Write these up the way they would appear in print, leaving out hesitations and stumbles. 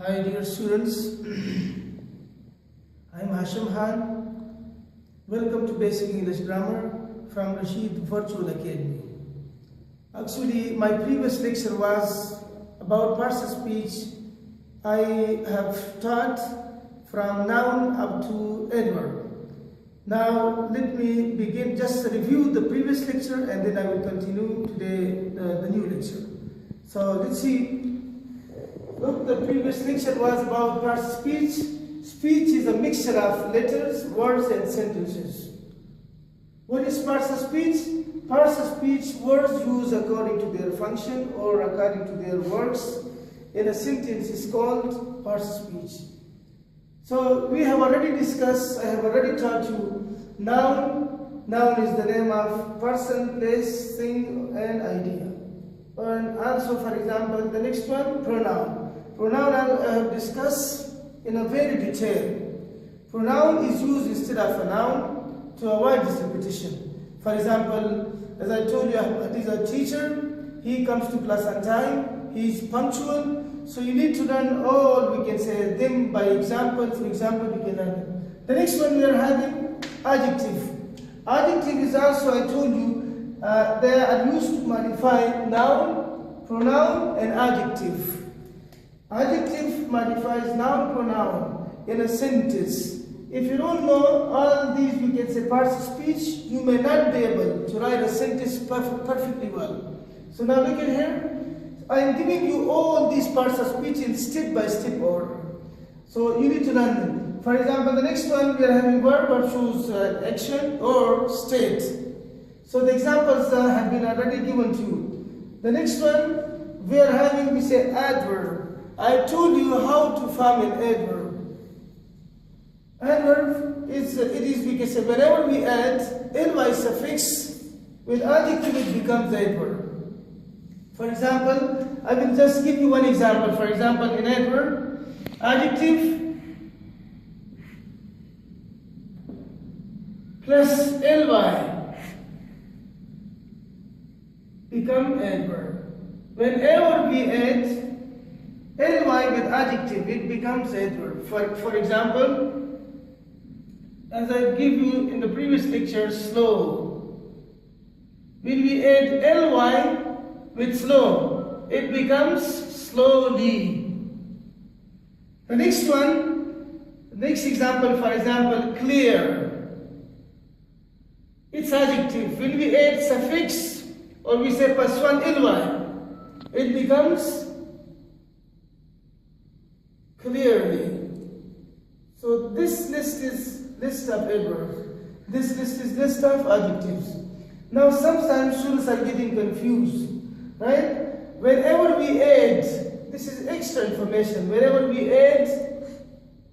Hi dear students, I am Hashim Khan. Welcome to Basic English Grammar from Rashid Virtual Academy. Actually, my previous lecture was about parts of speech. I have taught from noun up to adverb. Now let me begin, just review the previous lecture and then I will continue today the new lecture. So let's see. Look, the previous lecture was about parts of speech. Speech is a mixture of letters, words and sentences. What is parts of speech? Parts of speech, words used according to their function or according to their words in a sentence is called parts of speech. So we have already discussed, I have already taught you noun. Noun is the name of person, place, thing and idea. And also, for example, the next one, pronoun. Pronoun I have discussed in a very detail. Pronoun is used instead of a noun to avoid this repetition. For example, as I told you, it is a teacher, he comes to class on time, he is punctual, so you need to learn all, we can say them by example. For example, we can learn them. The next one we are having adjective. Adjective is also, I told you, they are used to modify noun, pronoun and adjective. Adjective modifies noun, pronoun in a sentence. If you don't know all these, we can say parts of speech, you may not be able to write a sentence perfectly well. So now look at here. I am giving you all these parts of speech in step-by-step order. So you need to learn them. For example, the next one we are having verb shows action or state. So the examples have been already given to you. The next one we are having, we say adverb. I told you how to form an adverb. Adverb is, we can say whenever we add ly suffix with adjective it becomes adverb. For example, I will just give you one example. For example, in adverb, adjective plus ly become adverb. Whenever we add ly with adjective, it becomes adverb. For example, as I give you in the previous lecture, slow. When we add ly with slow, it becomes slowly. The next one, next example, for example, clear. It's adjective. When we add suffix or we say plus one ly, it becomes clearly. So this list is list of adverbs. This list is list of adjectives. Now sometimes students are getting confused, right? Whenever we add, this is extra information, whenever we add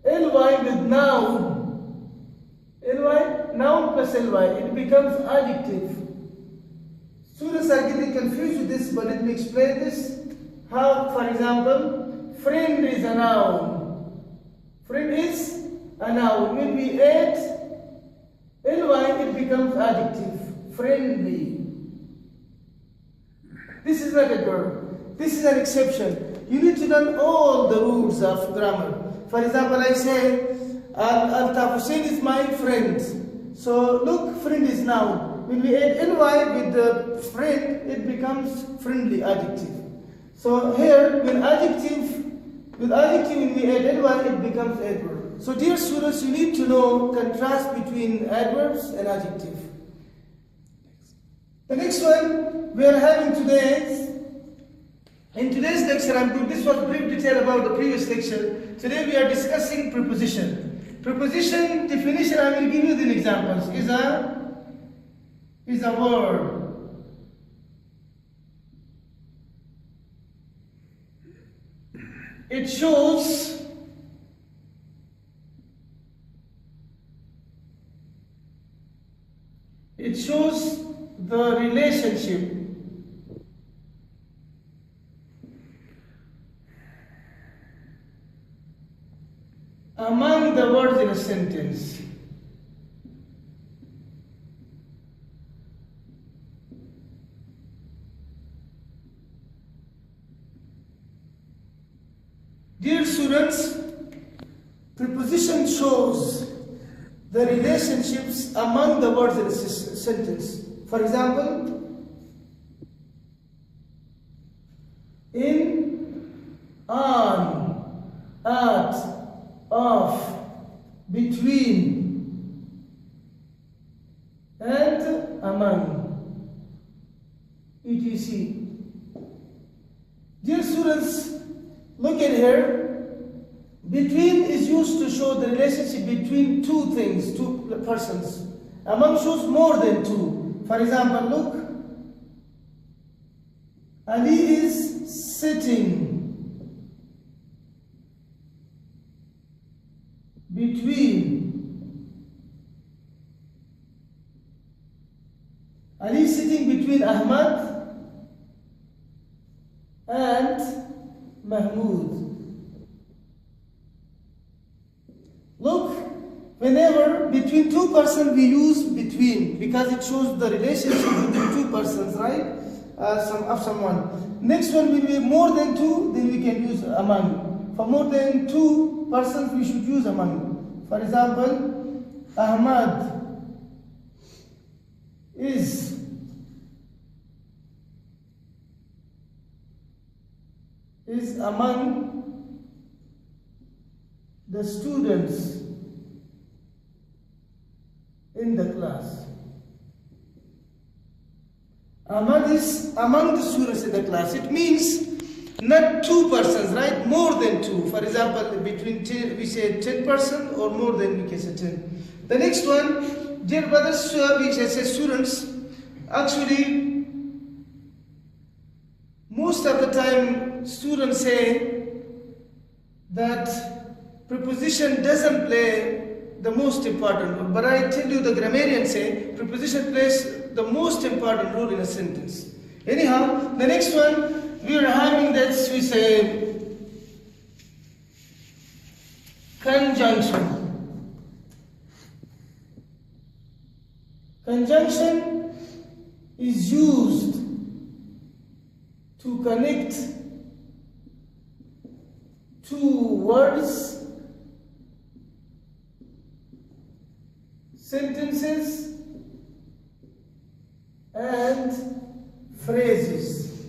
ly with noun, noun plus ly, it becomes adjective. Students are getting confused with this, but let me explain this. How, for example, friend is a noun. Friend is a noun. When we add ly, it becomes adjective. Friendly. This is not a verb. This is an exception. You need to learn all the rules of grammar. For example, I say, Altaf Hussein is my friend. So look, friend is noun. When we add ly with the friend, it becomes friendly adjective. So here, with adjective when we add ly, it becomes adverb. So dear students, you need to know contrast between adverbs and adjective. The next one we are having today, in today's lecture, this was brief detail about the previous lecture. Today we are discussing preposition. Preposition definition, I will give you the examples, is a word. It shows the relationship among the words in a sentence. Dear students, preposition shows the relationships among the words in a sentence. For example, in, on, at, of, between, and among, etc. Dear students, look at here. Between is used to show the relationship between two things, two persons. Among shows more than two. For example, look. Ali is sitting between. Ali is sitting between Ahmad and Mahmoud. Look, whenever between two persons we use between because it shows the relationship between two persons, right? Of someone. Next one will be more than two, then we can use among. For more than two persons, we should use among. For example, Ahmad is among the students in the class. Ahmad is among the students in the class. It means not two persons, right? More than two. For example, between 10, we say 10 persons or more than we can say 10. The next one, dear brothers, we can say students. Actually, most of the time students say that preposition doesn't play the most important role. But I tell you, the grammarians say preposition plays the most important role in a sentence. Anyhow, the next one we are having that we say conjunction. Conjunction is used to connect two words, sentences, and phrases.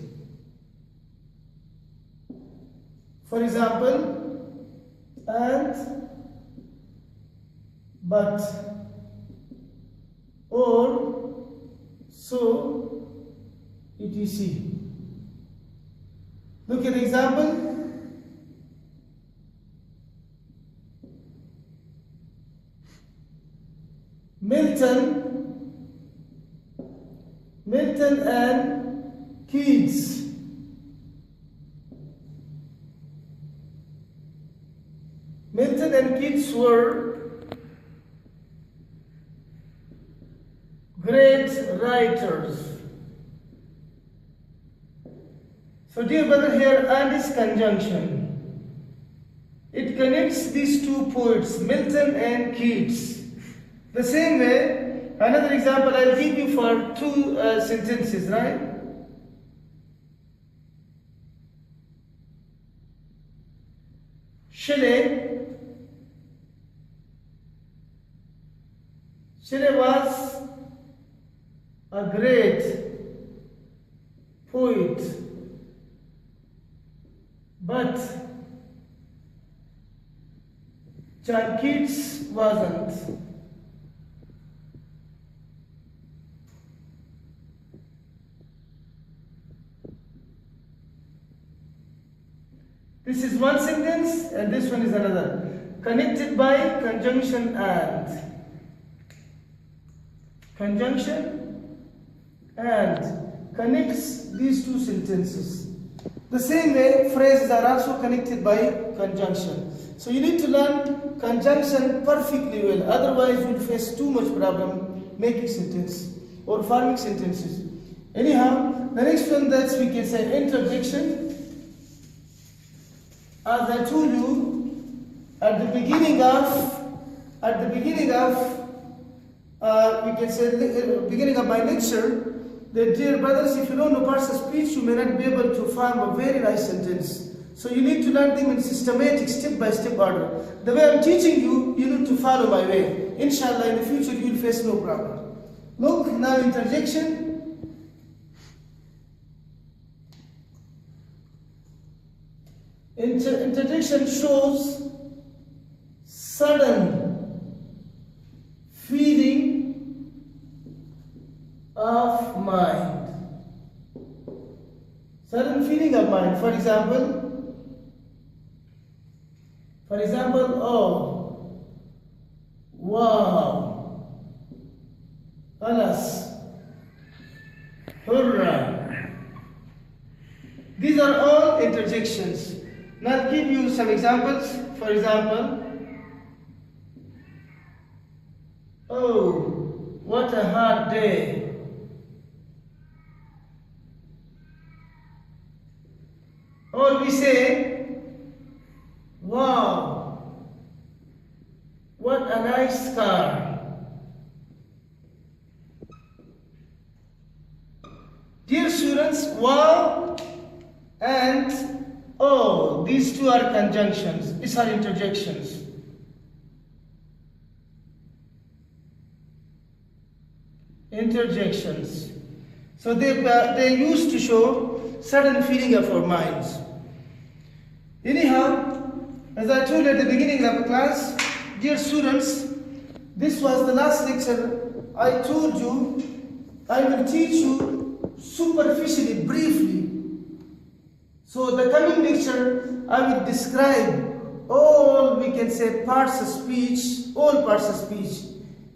For example, and, but, or, so, etc. Look at the example. Milton and Keats. Milton and Keats were great writers. So dear brother, here and is conjunction. It connects these two poets, Milton and Keats. The same way, another example I'll give you for two sentences, right? Shelley was a great poet, but John Keats wasn't. This is one sentence and this one is another. Connected by conjunction and. Conjunction and connects these two sentences. The same way, phrases are also connected by conjunction. So you need to learn conjunction perfectly well. Otherwise, you'll face too much problem making sentence or forming sentences. Anyhow, the next one that we can say interjection. As I told you, at the beginning of we can say beginning of my lecture, that dear brothers, if you don't know parts of speech, you may not be able to form a very nice sentence. So you need to learn them in systematic, step-by-step order. The way I'm teaching you, you need to follow my way. Inshallah, in the future you will face no problem. Look, now interjection. Interjection shows sudden feeling of mind. Sudden feeling of mind. For example, oh, wow, alas, hurrah. These are all interjections. Now I'll give you some examples. For example, oh, what a hard day. Or we say, wow, what a nice car. Dear students, wow and oh, these two are conjunctions. These are interjections. Interjections. So they used to show sudden feeling of our minds. Anyhow, as I told you at the beginning of the class, dear students, this was the last lecture. I told you I will teach you superficially, briefly. So the coming lecture, I will describe all, we can say, parts of speech, all parts of speech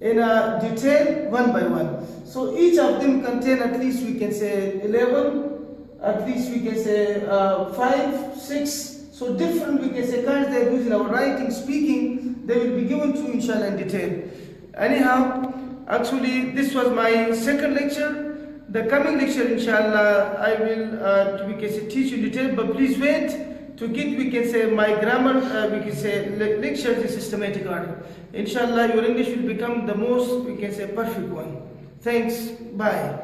in a detail, one by one. So each of them contain at least, we can say, 11, at least we can say 5, 6. So different, we can say, kinds they use in our writing, speaking, they will be given to you, inshallah, in detail. Anyhow, actually, this was my second lecture. The coming lecture, inshallah, I will, we can say, teach in detail, but please wait to get, we can say, my grammar, we can say, lectures in systematic order. Inshallah, your English will become the most, we can say, perfect one. Thanks. Bye.